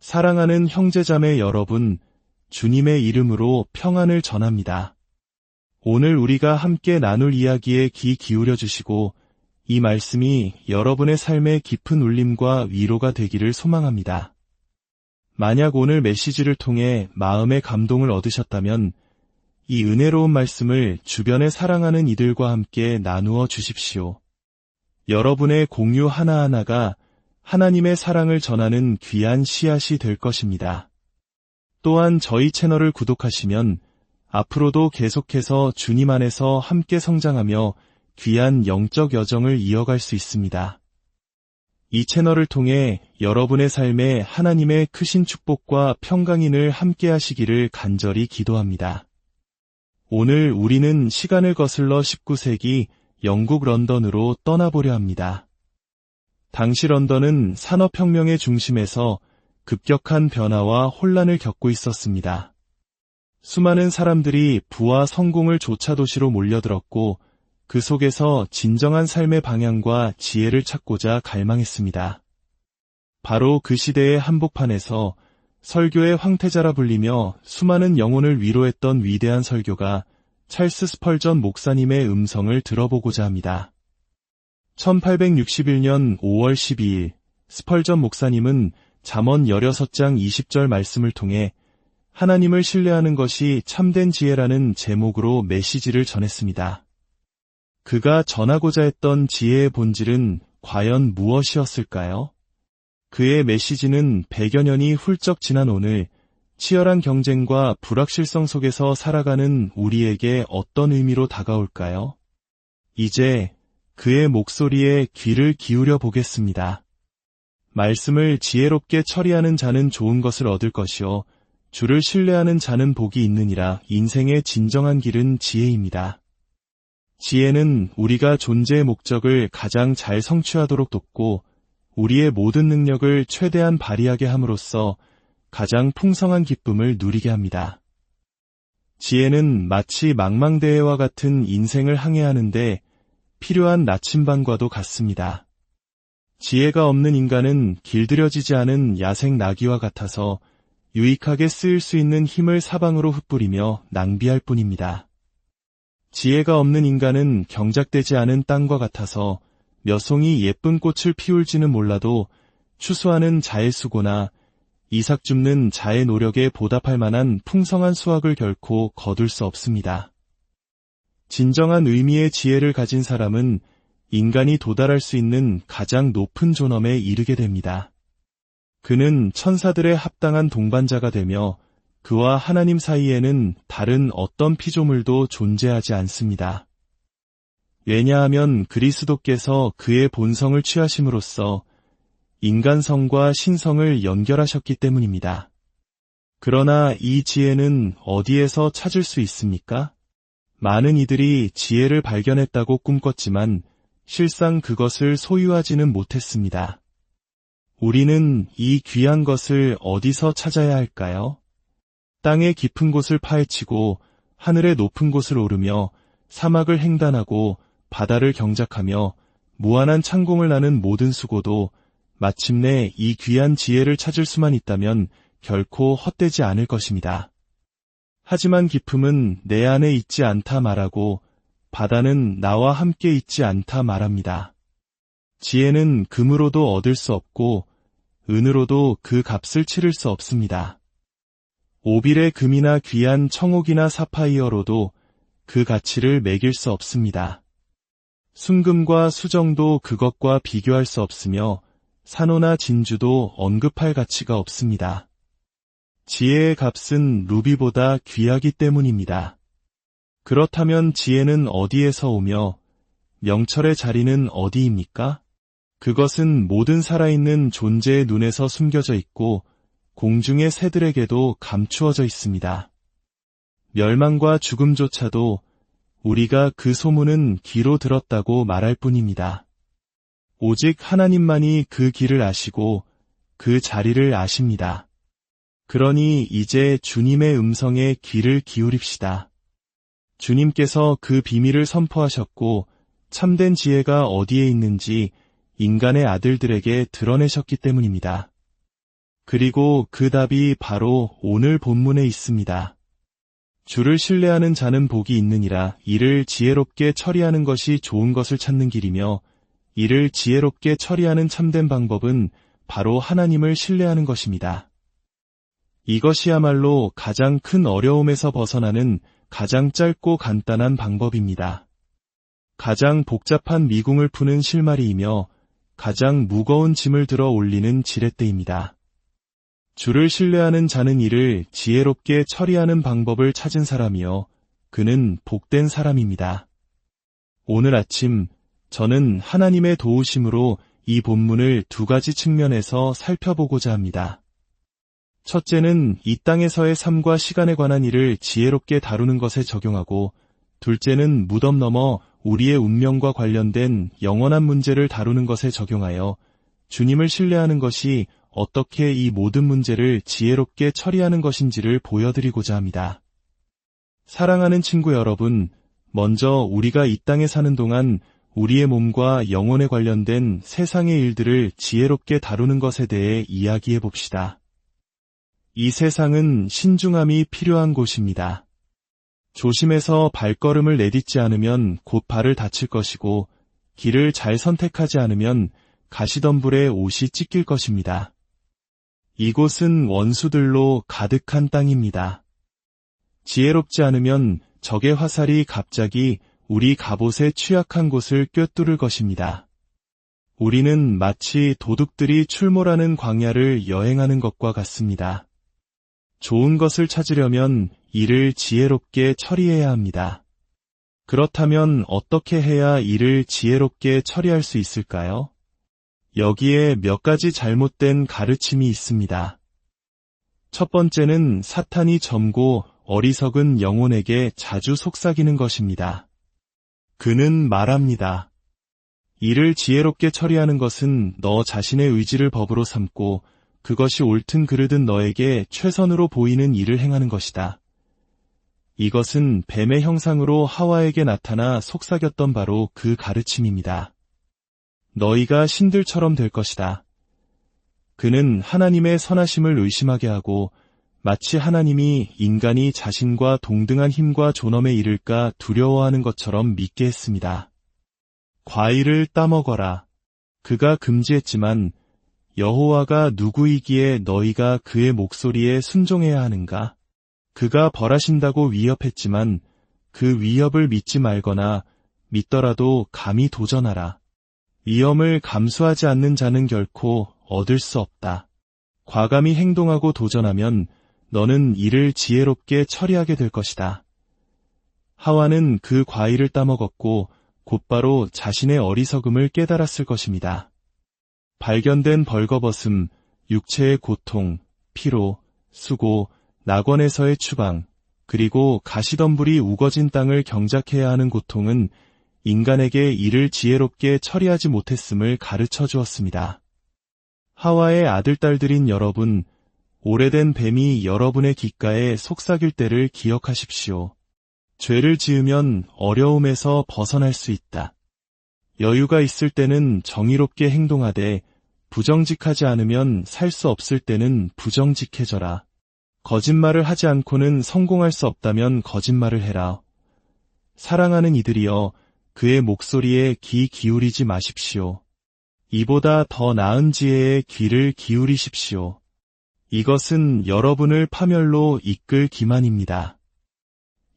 사랑하는 형제자매 여러분, 주님의 이름으로 평안을 전합니다. 오늘 우리가 함께 나눌 이야기에 귀 기울여 주시고 이 말씀이 여러분의 삶에 깊은 울림과 위로가 되기를 소망합니다. 만약 오늘 메시지를 통해 마음의 감동을 얻으셨다면 이 은혜로운 말씀을 주변에 사랑하는 이들과 함께 나누어 주십시오. 여러분의 공유 하나하나가 하나님의 사랑을 전하는 귀한 씨앗이 될 것입니다. 또한 저희 채널을 구독하시면 앞으로도 계속해서 주님 안에서 함께 성장하며 귀한 영적 여정을 이어갈 수 있습니다. 이 채널을 통해 여러분의 삶에 하나님의 크신 축복과 평강이 늘 함께 하시기를 간절히 기도합니다. 오늘 우리는 시간을 거슬러 19세기 영국 런던으로 떠나보려 합니다. 당시 런던은 산업혁명의 중심에서 급격한 변화와 혼란을 겪고 있었습니다. 수많은 사람들이 부와 성공을 좇아 도시로 몰려들었고 그 속에서 진정한 삶의 방향과 지혜를 찾고자 갈망했습니다. 바로 그 시대의 한복판에서 설교의 황태자라 불리며 수많은 영혼을 위로했던 위대한 설교가 찰스 스펄전 목사님의 음성을 들어보고자 합니다. 1861년 5월 12일 스펄전 목사님은 잠언 16장 20절 말씀을 통해 하나님을 신뢰하는 것이 참된 지혜라는 제목으로 메시지를 전했습니다. 그가 전하고자 했던 지혜의 본질은 과연 무엇이었을까요? 그의 메시지는 100여 년이 훌쩍 지난 오늘 치열한 경쟁과 불확실성 속에서 살아가는 우리에게 어떤 의미로 다가올까요? 이제 그의 목소리에 귀를 기울여 보겠습니다. 말씀을 지혜롭게 처리하는 자는 좋은 것을 얻을 것이요 주를 신뢰하는 자는 복이 있느니라. 인생의 진정한 길은 지혜입니다. 지혜는 우리가 존재의 목적을 가장 잘 성취하도록 돕고 우리의 모든 능력을 최대한 발휘하게 함으로써 가장 풍성한 기쁨을 누리게 합니다. 지혜는 마치 망망대해와 같은 인생을 항해하는데 필요한 나침반과도 같습니다. 지혜가 없는 인간은 길들여지지 않은 야생 나귀와 같아서 유익하게 쓰일 수 있는 힘을 사방으로 흩뿌리며 낭비할 뿐입니다. 지혜가 없는 인간은 경작되지 않은 땅과 같아서 몇 송이 예쁜 꽃을 피울지는 몰라도 추수하는 자의 수고나 이삭 줍는 자의 노력에 보답할 만한 풍성한 수확을 결코 거둘 수 없습니다. 진정한 의미의 지혜를 가진 사람은 인간이 도달할 수 있는 가장 높은 존엄에 이르게 됩니다. 그는 천사들의 합당한 동반자가 되며 그와 하나님 사이에는 다른 어떤 피조물도 존재하지 않습니다. 왜냐하면 그리스도께서 그의 본성을 취하심으로써 인간성과 신성을 연결하셨기 때문입니다. 그러나 이 지혜는 어디에서 찾을 수 있습니까? 많은 이들이 지혜를 발견했다고 꿈꿨지만 실상 그것을 소유하지는 못했습니다. 우리는 이 귀한 것을 어디서 찾아야 할까요? 땅의 깊은 곳을 파헤치고 하늘의 높은 곳을 오르며 사막을 횡단하고 바다를 경작하며 무한한 창공을 나는 모든 수고도 마침내 이 귀한 지혜를 찾을 수만 있다면 결코 헛되지 않을 것입니다. 하지만 기쁨은 내 안에 있지 않다 말하고 바다는 나와 함께 있지 않다 말합니다. 지혜는 금으로도 얻을 수 없고 은으로도 그 값을 치를 수 없습니다. 오빌의 금이나 귀한 청옥이나 사파이어로도 그 가치를 매길 수 없습니다. 순금과 수정도 그것과 비교할 수 없으며 산호나 진주도 언급할 가치가 없습니다. 지혜의 값은 루비보다 귀하기 때문입니다. 그렇다면 지혜는 어디에서 오며 명철의 자리는 어디입니까? 그것은 모든 살아있는 존재의 눈에서 숨겨져 있고 공중의 새들에게도 감추어져 있습니다. 멸망과 죽음조차도 우리가 그 소문은 귀로 들었다고 말할 뿐입니다. 오직 하나님만이 그 길을 아시고 그 자리를 아십니다. 그러니 이제 주님의 음성에 귀를 기울입시다. 주님께서 그 비밀을 선포하셨고 참된 지혜가 어디에 있는지 인간의 아들들에게 드러내셨기 때문입니다. 그리고 그 답이 바로 오늘 본문에 있습니다. 주를 신뢰하는 자는 복이 있느니라. 이를 지혜롭게 처리하는 것이 좋은 것을 찾는 길이며 이를 지혜롭게 처리하는 참된 방법은 바로 하나님을 신뢰하는 것입니다. 이것이야말로 가장 큰 어려움에서 벗어나는 가장 짧고 간단한 방법입니다. 가장 복잡한 미궁을 푸는 실마리이며 가장 무거운 짐을 들어 올리는 지렛대입니다. 주를 신뢰하는 자는 이를 지혜롭게 처리하는 방법을 찾은 사람이요. 그는 복된 사람입니다. 오늘 아침 저는 하나님의 도우심으로 이 본문을 두 가지 측면에서 살펴보고자 합니다. 첫째는 이 땅에서의 삶과 시간에 관한 일을 지혜롭게 다루는 것에 적용하고, 둘째는 무덤 너머 우리의 운명과 관련된 영원한 문제를 다루는 것에 적용하여 주님을 신뢰하는 것이 어떻게 이 모든 문제를 지혜롭게 처리하는 것인지를 보여드리고자 합니다. 사랑하는 친구 여러분, 먼저 우리가 이 땅에 사는 동안 우리의 몸과 영혼에 관련된 세상의 일들을 지혜롭게 다루는 것에 대해 이야기해 봅시다. 이 세상은 신중함이 필요한 곳입니다. 조심해서 발걸음을 내딛지 않으면 곧 발을 다칠 것이고, 길을 잘 선택하지 않으면 가시덤불에 옷이 찢길 것입니다. 이곳은 원수들로 가득한 땅입니다. 지혜롭지 않으면 적의 화살이 갑자기 우리 갑옷의 취약한 곳을 꿰뚫을 것입니다. 우리는 마치 도둑들이 출몰하는 광야를 여행하는 것과 같습니다. 좋은 것을 찾으려면 이를 지혜롭게 처리해야 합니다. 그렇다면 어떻게 해야 이를 지혜롭게 처리할 수 있을까요? 여기에 몇 가지 잘못된 가르침이 있습니다. 첫 번째는 사탄이 젊고 어리석은 영혼에게 자주 속삭이는 것입니다. 그는 말합니다. 이를 지혜롭게 처리하는 것은 너 자신의 의지를 법으로 삼고 그것이 옳든 그르든 너에게 최선으로 보이는 일을 행하는 것이다. 이것은 뱀의 형상으로 하와에게 나타나 속삭였던 바로 그 가르침입니다. 너희가 신들처럼 될 것이다. 그는 하나님의 선하심을 의심하게 하고 마치 하나님이 인간이 자신과 동등한 힘과 존엄에 이를까 두려워하는 것처럼 믿게 했습니다. 과일을 따먹어라. 그가 금지했지만 여호와가 누구이기에 너희가 그의 목소리에 순종해야 하는가? 그가 벌하신다고 위협했지만 그 위협을 믿지 말거나 믿더라도 감히 도전하라. 위험을 감수하지 않는 자는 결코 얻을 수 없다. 과감히 행동하고 도전하면 너는 이를 지혜롭게 처리하게 될 것이다. 하와는 그 과일을 따먹었고 곧바로 자신의 어리석음을 깨달았을 것입니다. 발견된 벌거벗음, 육체의 고통, 피로, 수고, 낙원에서의 추방, 그리고 가시덤불이 우거진 땅을 경작해야 하는 고통은 인간에게 이를 지혜롭게 처리하지 못했음을 가르쳐 주었습니다. 하와의 아들딸들인 여러분, 오래된 뱀이 여러분의 귓가에 속삭일 때를 기억하십시오. 죄를 지으면 어려움에서 벗어날 수 있다. 여유가 있을 때는 정의롭게 행동하되 부정직하지 않으면 살 수 없을 때는 부정직해져라. 거짓말을 하지 않고는 성공할 수 없다면 거짓말을 해라. 사랑하는 이들이여, 그의 목소리에 귀 기울이지 마십시오. 이보다 더 나은 지혜에 귀를 기울이십시오. 이것은 여러분을 파멸로 이끌 기만입니다.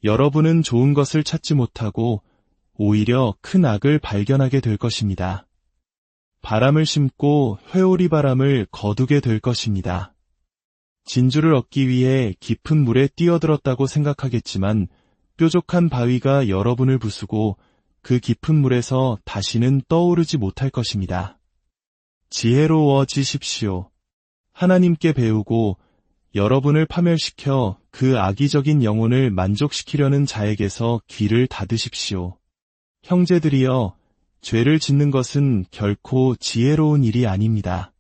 여러분은 좋은 것을 찾지 못하고 오히려 큰 악을 발견하게 될 것입니다. 바람을 심고 회오리 바람을 거두게 될 것입니다. 진주를 얻기 위해 깊은 물에 뛰어들었다고 생각하겠지만 뾰족한 바위가 여러분을 부수고 그 깊은 물에서 다시는 떠오르지 못할 것입니다. 지혜로워지십시오. 하나님께 배우고 여러분을 파멸시켜 그 악의적인 영혼을 만족시키려는 자에게서 귀를 닫으십시오. 형제들이여, 죄를 짓는 것은 결코 지혜로운 일이 아닙니다.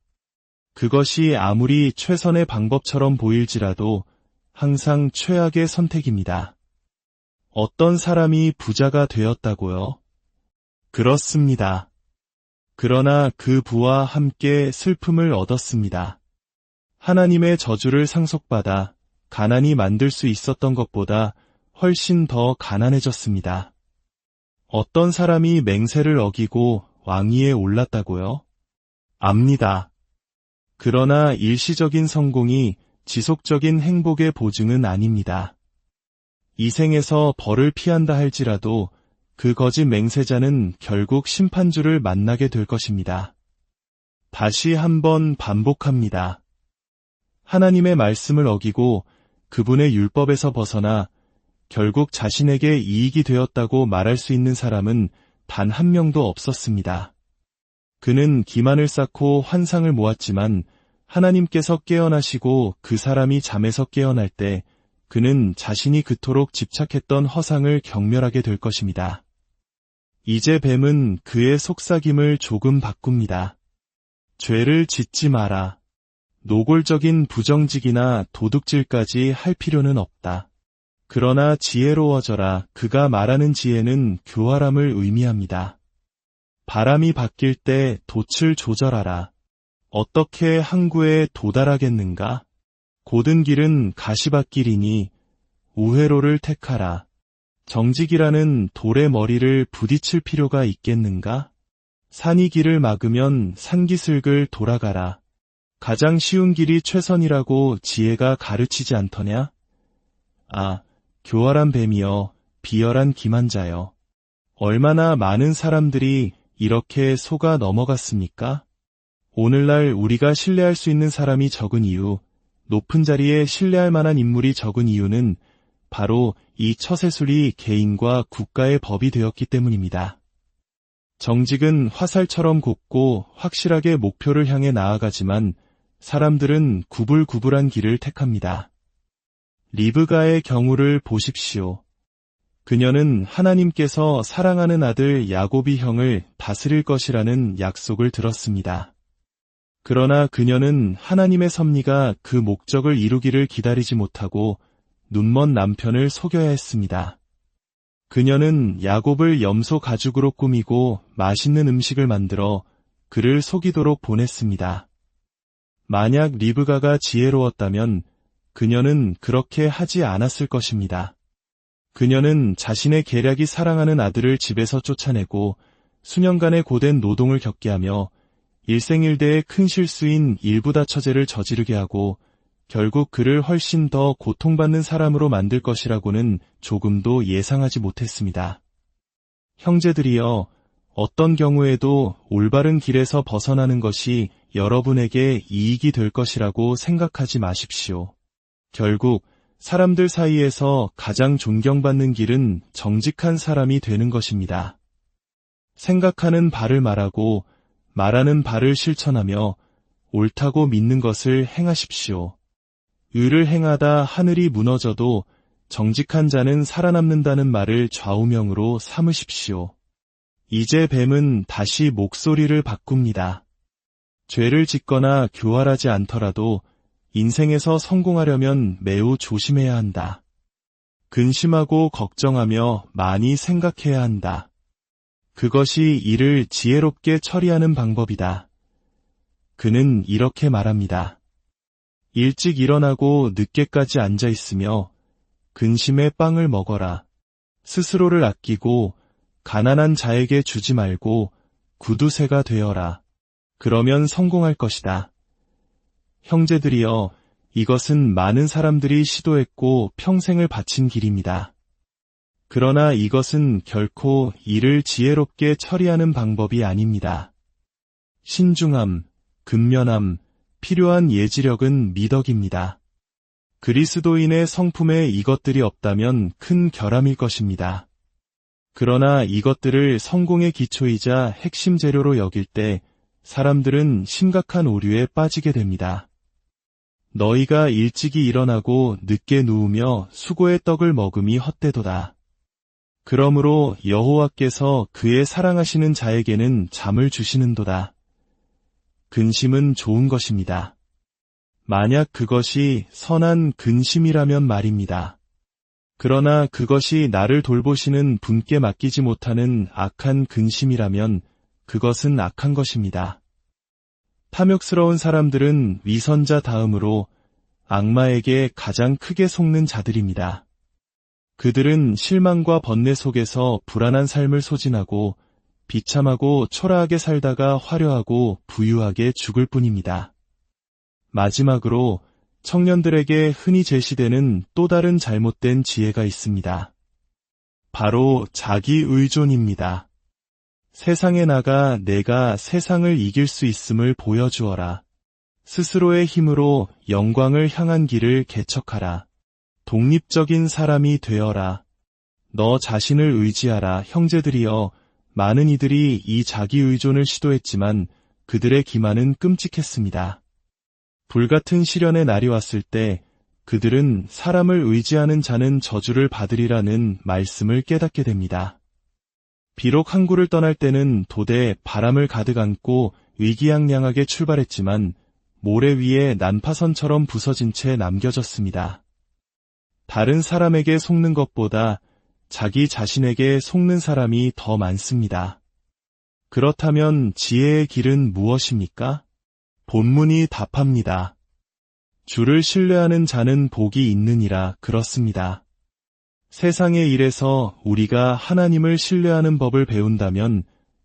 그것이 아무리 최선의 방법처럼 보일지라도 항상 최악의 선택입니다. 어떤 사람이 부자가 되었다고요? 그렇습니다. 그러나 그 부와 함께 슬픔을 얻었습니다. 하나님의 저주를 상속받아 가난이 만들 수 있었던 것보다 훨씬 더 가난해졌습니다. 어떤 사람이 맹세를 어기고 왕위에 올랐다고요? 압니다. 그러나 일시적인 성공이 지속적인 행복의 보증은 아닙니다. 이 생에서 벌을 피한다 할지라도 그 거짓 맹세자는 결국 심판주를 만나게 될 것입니다. 다시 한번 반복합니다. 하나님의 말씀을 어기고 그분의 율법에서 벗어나 결국 자신에게 이익이 되었다고 말할 수 있는 사람은 단 한 명도 없었습니다. 그는 기만을 쌓고 환상을 모았지만 하나님께서 깨어나시고 그 사람이 잠에서 깨어날 때 그는 자신이 그토록 집착했던 허상을 경멸하게 될 것입니다. 이제 뱀은 그의 속삭임을 조금 바꿉니다. 죄를 짓지 마라. 노골적인 부정직이나 도둑질까지 할 필요는 없다. 그러나 지혜로워져라. 그가 말하는 지혜는 교활함을 의미합니다. 바람이 바뀔 때 돛을 조절하라. 어떻게 항구에 도달하겠는가? 곧은 길은 가시밭길이니 우회로를 택하라. 정직이라는 돌의 머리를 부딪힐 필요가 있겠는가? 산이 길을 막으면 산기슭을 돌아가라. 가장 쉬운 길이 최선이라고 지혜가 가르치지 않더냐? 아, 교활한 뱀이여, 비열한 기만자여. 얼마나 많은 사람들이 이렇게 속아 넘어갔습니까? 오늘날 우리가 신뢰할 수 있는 사람이 적은 이유, 높은 자리에 신뢰할 만한 인물이 적은 이유는 바로 이 처세술이 개인과 국가의 법이 되었기 때문입니다. 정직은 화살처럼 곱고 확실하게 목표를 향해 나아가지만 사람들은 구불구불한 길을 택합니다. 리브가의 경우를 보십시오. 그녀는 하나님께서 사랑하는 아들 야곱이 형을 다스릴 것이라는 약속을 들었습니다. 그러나 그녀는 하나님의 섭리가 그 목적을 이루기를 기다리지 못하고 눈먼 남편을 속여야 했습니다. 그녀는 야곱을 염소 가죽으로 꾸미고 맛있는 음식을 만들어 그를 속이도록 보냈습니다. 만약 리브가가 지혜로웠다면 그녀는 그렇게 하지 않았을 것입니다. 그녀는 자신의 계략이 사랑하는 아들을 집에서 쫓아내고 수년간의 고된 노동을 겪게 하며 일생일대의 큰 실수인 일부다처제를 저지르게 하고 결국 그를 훨씬 더 고통받는 사람으로 만들 것이라고는 조금도 예상하지 못했습니다. 형제들이여, 어떤 경우에도 올바른 길에서 벗어나는 것이 여러분에게 이익이 될 것이라고 생각하지 마십시오. 결국 사람들 사이에서 가장 존경받는 길은 정직한 사람이 되는 것입니다. 생각하는 바를 말하고 말하는 바를 실천하며 옳다고 믿는 것을 행하십시오. 의를 행하다 하늘이 무너져도 정직한 자는 살아남는다는 말을 좌우명으로 삼으십시오. 이제 뱀은 다시 목소리를 바꿉니다. 죄를 짓거나 교활하지 않더라도 인생에서 성공하려면 매우 조심해야 한다. 근심하고 걱정하며 많이 생각해야 한다. 그것이 일을 지혜롭게 처리하는 방법이다. 그는 이렇게 말합니다. 일찍 일어나고 늦게까지 앉아 있으며 근심의 빵을 먹어라. 스스로를 아끼고 가난한 자에게 주지 말고 구두쇠가 되어라. 그러면 성공할 것이다. 형제들이여, 이것은 많은 사람들이 시도했고 평생을 바친 길입니다. 그러나 이것은 결코 일을 지혜롭게 처리하는 방법이 아닙니다. 신중함, 근면함, 필요한 예지력은 미덕입니다. 그리스도인의 성품에 이것들이 없다면 큰 결함일 것입니다. 그러나 이것들을 성공의 기초이자 핵심 재료로 여길 때 사람들은 심각한 오류에 빠지게 됩니다. 너희가 일찍이 일어나고 늦게 누우며 수고의 떡을 먹음이 헛되도다. 그러므로 여호와께서 그의 사랑하시는 자에게는 잠을 주시는도다. 근심은 좋은 것입니다. 만약 그것이 선한 근심이라면 말입니다. 그러나 그것이 나를 돌보시는 분께 맡기지 못하는 악한 근심이라면 그것은 악한 것입니다. 탐욕스러운 사람들은 위선자 다음으로 악마에게 가장 크게 속는 자들입니다. 그들은 실망과 번뇌 속에서 불안한 삶을 소진하고 비참하고 초라하게 살다가 화려하고 부유하게 죽을 뿐입니다. 마지막으로 청년들에게 흔히 제시되는 또 다른 잘못된 지혜가 있습니다. 바로 자기의존입니다. 세상에 나가 내가 세상을 이길 수 있음을 보여주어라. 스스로의 힘으로 영광을 향한 길을 개척하라. 독립적인 사람이 되어라. 너 자신을 의지하라. 형제들이여, 많은 이들이 이 자기의존을 시도했지만 그들의 기만은 끔찍했습니다. 불같은 시련의 날이 왔을 때 그들은 사람을 의지하는 자는 저주를 받으리라는 말씀을 깨닫게 됩니다. 비록 항구를 떠날 때는 도대에 바람을 가득 안고 의기양양하게 출발했지만 모래 위에 난파선처럼 부서진 채 남겨졌습니다. 다른 사람에게 속는 것보다 자기 자신에게 속는 사람이 더 많습니다. 그렇다면 지혜의 길은 무엇입니까? 본문이 답합니다. 주를 신뢰하는 자는 복이 있느니라. 그렇습니다. 세상의 일에서 우리가 하나님을 신뢰하는 법을 배운다면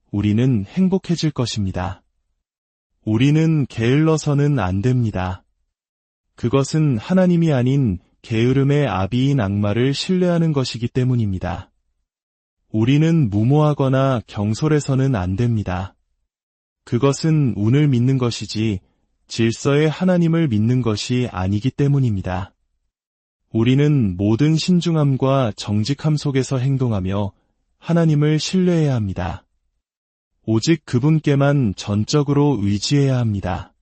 우리는 행복해질 것입니다. 우리는 게을러서는 안 됩니다. 그것은 하나님이 아닌 게으름의 아비인 악마를 신뢰하는 것이기 때문입니다. 우리는 무모하거나 경솔해서는 안 됩니다. 그것은 운을 믿는 것이지 질서의 하나님을 믿는 것이 아니기 때문입니다. 우리는 모든 신중함과 정직함 속에서 행동하며 하나님을 신뢰해야 합니다. 오직 그분께만 전적으로 의지해야 합니다.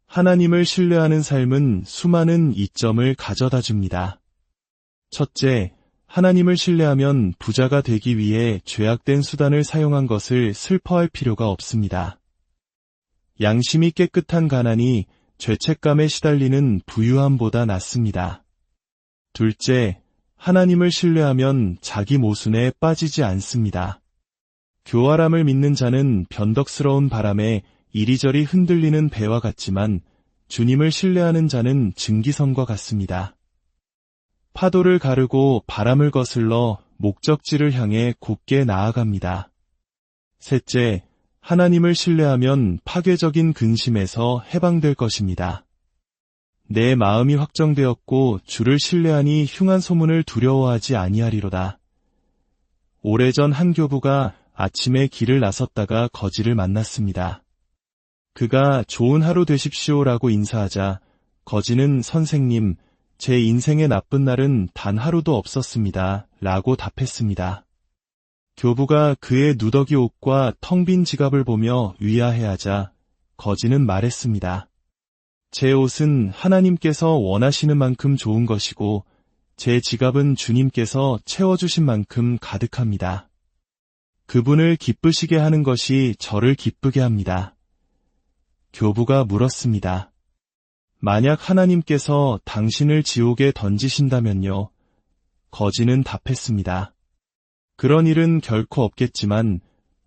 하나님을 신뢰하는 삶은 수많은 이점을 가져다 줍니다. 첫째, 하나님을 신뢰하면 부자가 되기 위해 죄악된 수단을 사용한 것을 슬퍼할 필요가 없습니다. 양심이 깨끗한 가난이 죄책감에 시달리는 부유함보다 낫습니다. 둘째, 하나님을 신뢰하면 자기 모순에 빠지지 않습니다. 교활함을 믿는 자는 변덕스러운 바람에 이리저리 흔들리는 배와 같지만 주님을 신뢰하는 자는 증기선과 같습니다. 파도를 가르고 바람을 거슬러 목적지를 향해 곧게 나아갑니다. 셋째, 하나님을 신뢰하면 파괴적인 근심에서 해방될 것입니다. 내 마음이 확정되었고 주를 신뢰하니 흉한 소문을 두려워하지 아니하리로다. 오래전 한 교부가 아침에 길을 나섰다가 거지를 만났습니다. 그가 좋은 하루 되십시오라고 인사하자 거지는 선생님, 제 인생의 나쁜 날은 단 하루도 없었습니다. 라고 답했습니다. 교부가 그의 누더기 옷과 텅 빈 지갑을 보며 위아해하자 거지는 말했습니다. 제 옷은 하나님께서 원하시는 만큼 좋은 것이고 제 지갑은 주님께서 채워주신 만큼 가득합니다. 그분을 기쁘시게 하는 것이 저를 기쁘게 합니다. 교부가 물었습니다. 만약 하나님께서 당신을 지옥에 던지신다면요? 거지는 답했습니다. 그런 일은 결코 없겠지만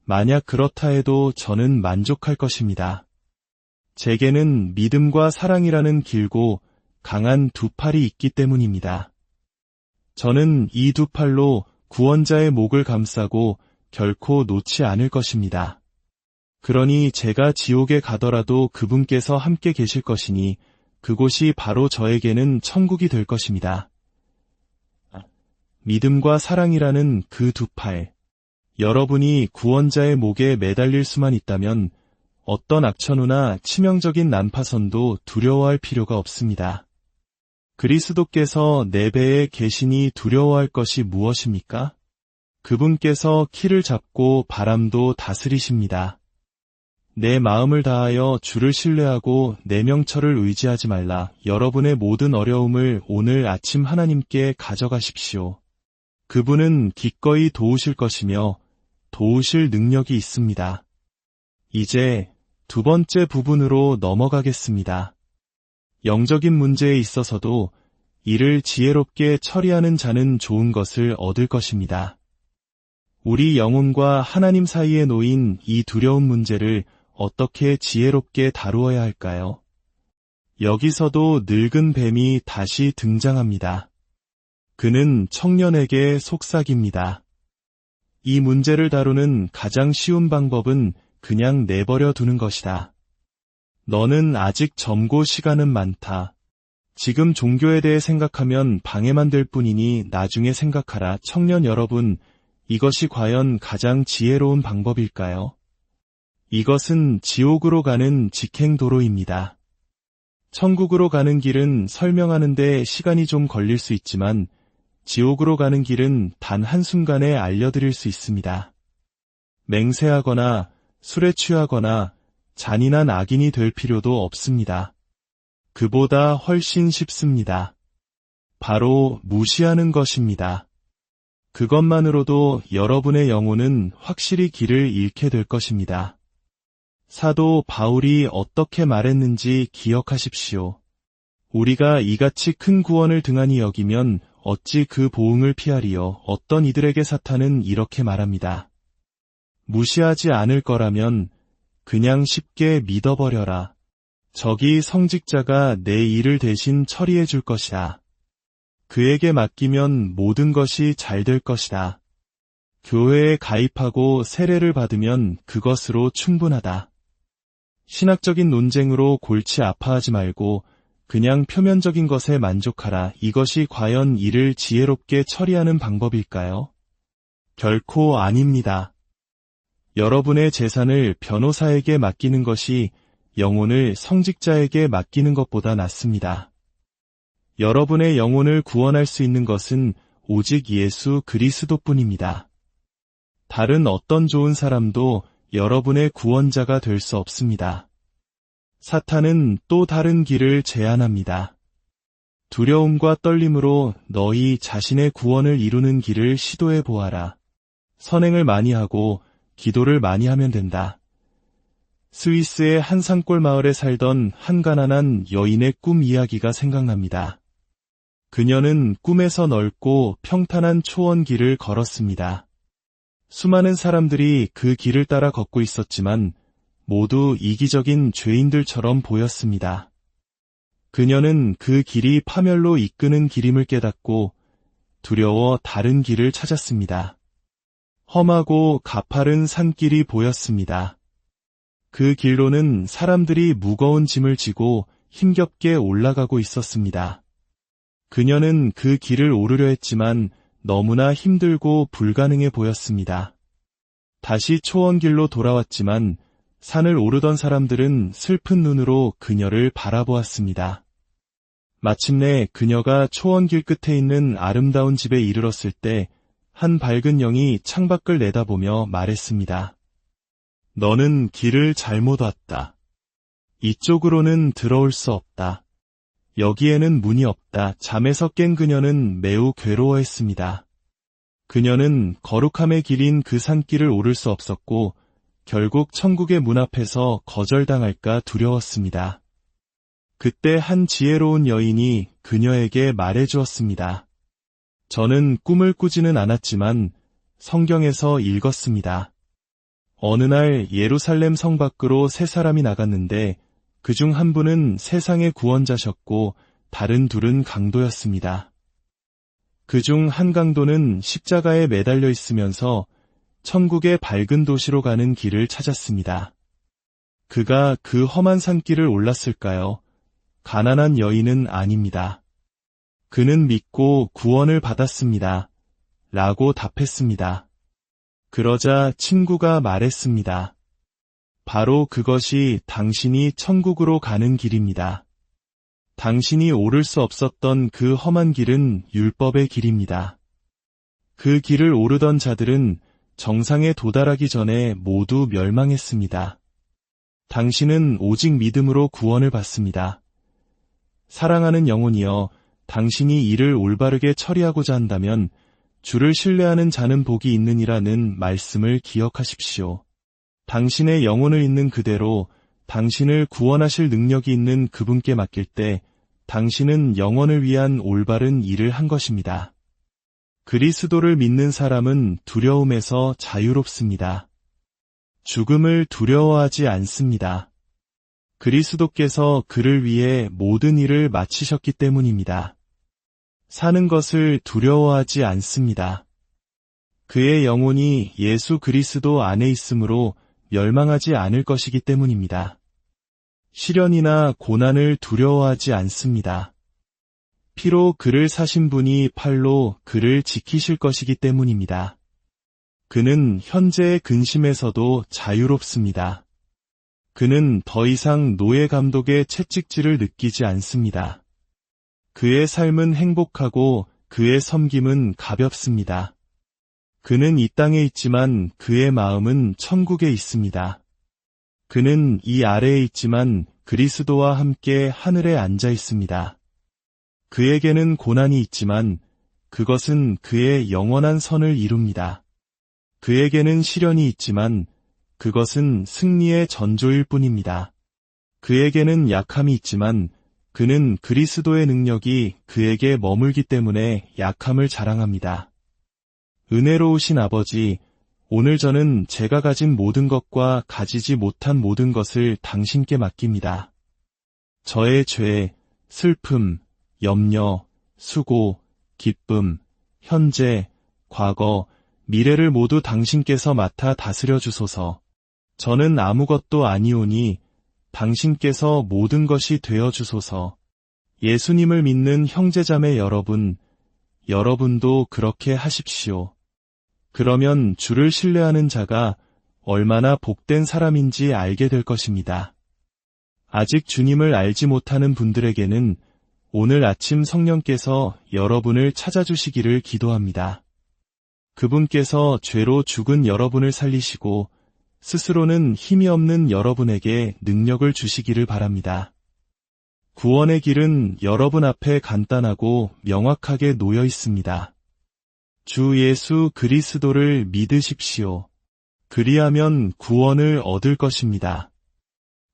만약 그렇다 해도 저는 만족할 것입니다. 제게는 믿음과 사랑이라는 길고 강한 두 팔이 있기 때문입니다. 저는 이 두 팔로 구원자의 목을 감싸고 결코 놓지 않을 것입니다. 그러니 제가 지옥에 가더라도 그분께서 함께 계실 것이니 그곳이 바로 저에게는 천국이 될 것입니다. 믿음과 사랑이라는 그 두 팔, 여러분이 구원자의 목에 매달릴 수만 있다면 어떤 악천후나 치명적인 난파선도 두려워할 필요가 없습니다. 그리스도께서 내 배에 계시니 두려워할 것이 무엇입니까? 그분께서 키를 잡고 바람도 다스리십니다. 내 마음을 다하여 주를 신뢰하고 내 명철을 의지하지 말라. 여러분의 모든 어려움을 오늘 아침 하나님께 가져가십시오. 그분은 기꺼이 도우실 것이며 도우실 능력이 있습니다. 이제 두 번째 부분으로 넘어가겠습니다. 영적인 문제에 있어서도 이를 지혜롭게 처리하는 자는 좋은 것을 얻을 것입니다. 우리 영혼과 하나님 사이에 놓인 이 두려운 문제를 어떻게 지혜롭게 다루어야 할까요? 여기서도 늙은 뱀이 다시 등장합니다. 그는 청년에게 속삭입니다. 이 문제를 다루는 가장 쉬운 방법은 그냥 내버려 두는 것이다. 너는 아직 젊고 시간은 많다. 지금 종교에 대해 생각하면 방해만 될 뿐이니 나중에 생각하라. 청년 여러분, 이것이 과연 가장 지혜로운 방법일까요? 이것은 지옥으로 가는 직행도로입니다. 천국으로 가는 길은 설명하는데 시간이 좀 걸릴 수 있지만 지옥으로 가는 길은 단 한순간에 알려드릴 수 있습니다. 맹세하거나 술에 취하거나 잔인한 악인이 될 필요도 없습니다. 그보다 훨씬 쉽습니다. 바로 무시하는 것입니다. 그것만으로도 여러분의 영혼은 확실히 길을 잃게 될 것입니다. 사도 바울이 어떻게 말했는지 기억하십시오. 우리가 이같이 큰 구원을 등한히 여기면 어찌 그 보응을 피하리요. 어떤 이들에게 사탄은 이렇게 말합니다. 무시하지 않을 거라면 그냥 쉽게 믿어버려라. 저기 성직자가 내 일을 대신 처리해 줄 것이다. 그에게 맡기면 모든 것이 잘 될 것이다. 교회에 가입하고 세례를 받으면 그것으로 충분하다. 신학적인 논쟁으로 골치 아파하지 말고 그냥 표면적인 것에 만족하라. 이것이 과연 이를 지혜롭게 처리하는 방법일까요? 결코 아닙니다. 여러분의 재산을 변호사에게 맡기는 것이 영혼을 성직자에게 맡기는 것보다 낫습니다. 여러분의 영혼을 구원할 수 있는 것은 오직 예수 그리스도뿐입니다. 다른 어떤 좋은 사람도 여러분의 구원자가 될 수 없습니다. 사탄은 또 다른 길을 제안합니다. 두려움과 떨림으로 너희 자신의 구원을 이루는 길을 시도해 보아라. 선행을 많이 하고 기도를 많이 하면 된다. 스위스의 한 산골 마을에 살던 한 가난한 여인의 꿈 이야기가 생각납니다. 그녀는 꿈에서 넓고 평탄한 초원 길을 걸었습니다. 수많은 사람들이 그 길을 따라 걷고 있었지만 모두 이기적인 죄인들처럼 보였습니다. 그녀는 그 길이 파멸로 이끄는 길임을 깨닫고 두려워 다른 길을 찾았습니다. 험하고 가파른 산길이 보였습니다. 그 길로는 사람들이 무거운 짐을 지고 힘겹게 올라가고 있었습니다. 그녀는 그 길을 오르려 했지만 너무나 힘들고 불가능해 보였습니다. 다시 초원길로 돌아왔지만 산을 오르던 사람들은 슬픈 눈으로 그녀를 바라보았습니다. 마침내 그녀가 초원길 끝에 있는 아름다운 집에 이르렀을 때 한 밝은 영이 창밖을 내다보며 말했습니다. 너는 길을 잘못 왔다. 이쪽으로는 들어올 수 없다. 여기에는 문이 없다. 잠에서 깬 그녀는 매우 괴로워했습니다. 그녀는 거룩함의 길인 그 산길을 오를 수 없었고 결국 천국의 문 앞에서 거절당할까 두려웠습니다. 그때 한 지혜로운 여인이 그녀에게 말해주었습니다. 저는 꿈을 꾸지는 않았지만 성경에서 읽었습니다. 어느 날 예루살렘 성 밖으로 세 사람이 나갔는데 그중 한 분은 세상의 구원자셨고 다른 둘은 강도였습니다. 그중 한 강도는 십자가에 매달려 있으면서 천국의 밝은 도시로 가는 길을 찾았습니다. 그가 그 험한 산길을 올랐을까요? 가난한 여인은 아닙니다. 그는 믿고 구원을 받았습니다. 라고 답했습니다. 그러자 친구가 말했습니다. 바로 그것이 당신이 천국으로 가는 길입니다. 당신이 오를 수 없었던 그 험한 길은 율법의 길입니다. 그 길을 오르던 자들은 정상에 도달하기 전에 모두 멸망했습니다. 당신은 오직 믿음으로 구원을 받습니다. 사랑하는 영혼이여, 당신이 이를 올바르게 처리하고자 한다면 주를 신뢰하는 자는 복이 있느니라는 말씀을 기억하십시오. 당신의 영혼을 있는 그대로 당신을 구원하실 능력이 있는 그분께 맡길 때 당신은 영혼을 위한 올바른 일을 한 것입니다. 그리스도를 믿는 사람은 두려움에서 자유롭습니다. 죽음을 두려워하지 않습니다. 그리스도께서 그를 위해 모든 일을 마치셨기 때문입니다. 사는 것을 두려워하지 않습니다. 그의 영혼이 예수 그리스도 안에 있으므로 멸망하지 않을 것이기 때문입니다. 시련이나 고난을 두려워하지 않습니다. 피로 그를 사신 분이 팔로 그를 지키실 것이기 때문입니다. 그는 현재의 근심에서도 자유롭습니다. 그는 더 이상 노예 감독의 채찍질을 느끼지 않습니다. 그의 삶은 행복하고 그의 섬김은 가볍습니다. 그는 이 땅에 있지만 그의 마음은 천국에 있습니다. 그는 이 아래에 있지만 그리스도와 함께 하늘에 앉아 있습니다. 그에게는 고난이 있지만 그것은 그의 영원한 선을 이룹니다. 그에게는 시련이 있지만 그것은 승리의 전조일 뿐입니다. 그에게는 약함이 있지만 그는 그리스도의 능력이 그에게 머물기 때문에 약함을 자랑합니다. 은혜로우신 아버지, 오늘 저는 제가 가진 모든 것과 가지지 못한 모든 것을 당신께 맡깁니다. 저의 죄, 슬픔, 염려, 수고, 기쁨, 현재, 과거, 미래를 모두 당신께서 맡아 다스려 주소서. 저는 아무것도 아니오니 당신께서 모든 것이 되어 주소서. 예수님을 믿는 형제자매 여러분, 여러분도 그렇게 하십시오. 그러면 주를 신뢰하는 자가 얼마나 복된 사람인지 알게 될 것입니다. 아직 주님을 알지 못하는 분들에게는 오늘 아침 성령께서 여러분을 찾아주시기를 기도합니다. 그분께서 죄로 죽은 여러분을 살리시고 스스로는 힘이 없는 여러분에게 능력을 주시기를 바랍니다. 구원의 길은 여러분 앞에 간단하고 명확하게 놓여 있습니다. 주 예수 그리스도를 믿으십시오. 그리하면 구원을 얻을 것입니다.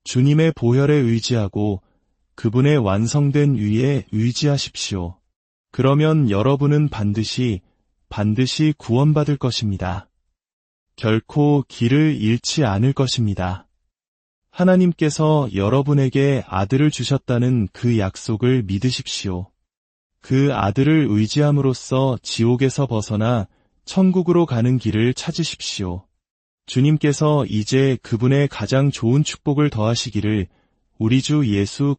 주님의 보혈에 의지하고 그분의 완성된 위에 의지하십시오. 그러면 여러분은 반드시 구원받을 것입니다. 결코 길을 잃지 않을 것입니다. 하나님께서 여러분에게 아들을 주셨다는 그 약속을 믿으십시오. 그 아들을 의지함으로써 지옥에서 벗어나 천국으로 가는 길을 찾으십시오. 주님께서 이제 그분의 가장 좋은 축복을 더하시기를 우리 주 예수